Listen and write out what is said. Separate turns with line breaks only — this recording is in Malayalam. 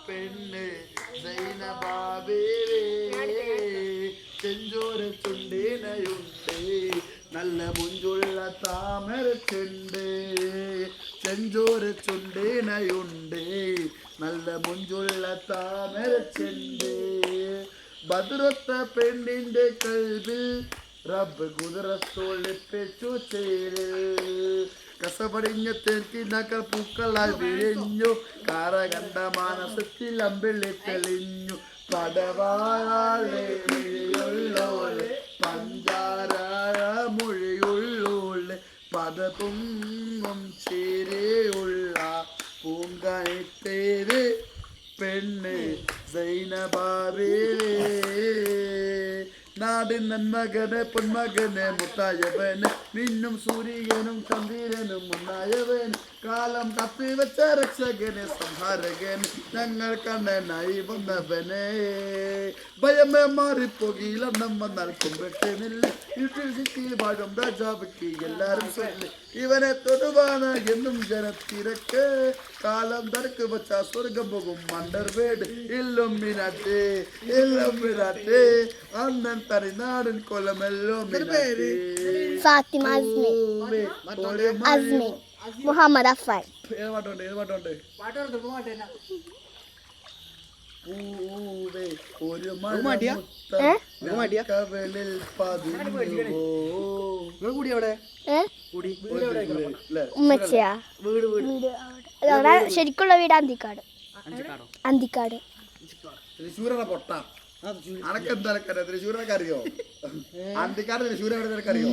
പെണ്ണ് സൈനബാബേവേ ചെഞ്ചോര ചുണ്ടിനയുണ്ട് നല്ല മുഞ്ചുള്ള താമര ചെണ്ട് ചെഞ്ചോര ചുണ്ടിനയുണ്ട് നല്ല മുഞ്ചുള്ള താമര ചെണ്ട് ബദ്രത്ത പെണ്ണിന്റെ കൽവിൽ റബ്ബ് കുതിരത്തോളിപ്പിച്ചു ചേര് കസപടിഞ്ഞ തേക്കിനകൾ പൂക്കളാൽ വിരിഞ്ഞു കാറ കണ്ട മാനസത്തിൽ അമ്പിളി തെളിഞ്ഞു പടവാളെ മൊഴിയുള്ളോളെ പഞ്ചാര മൊഴിയുള്ളോളെ പദതുങ്ങും ചേരെയുള്ള പൂങ്കാനത്തേത് പെണ്ണ് സൈനബാബേ നാടിൻ നന്മകനെ പൊന്മകനെ മുത്തായവന് മിന്നും സൂര്യനും ചന്ദ്രനും മുന്നായവന് കാലം കത്തി വെച്ച രക്ഷകനെ സംഹാരകന് ഞങ്ങൾ കണ്ണനായി വന്നവനെ ഭയമേ മാറിപ്പോകില്ലെണ്ണം വന്നാൽ കുമ്പെട്ടിനില്ല വീട്ടിൽ സിക്കി ഭാഗം രാജാവിക്ക് എല്ലാരും ചൊല്ലി ഇവനെ തൊടുവാണ് എന്നും ജനത്തിരക്ക് കാലം തരക്ക് വെച്ച സ്വർഗം പോകും മണ്ടർ വീട് ഇല്ലുമിനാട്ടെ അന്നൻ തനിനാടൻ കൊലമെല്ലോ
ഫാത്തിമ അസ്മി മുഹമ്മദ് അഫ്ഫാൻ
പൂവേ ഒരു കവളിൽ
ഉമ്മച്ചിയാ ശരിക്കുള്ള വീട് അന്തിക്കാട് അന്തിക്കാട്
തൃശ്ശൂരാണ് പൊട്ട അനക്ക് എന്താ തൃശ്ശൂരൊക്കെ അറിയോ അന്തിക്കാട് തൃശ്ശൂർ എവിടെ അറിയോ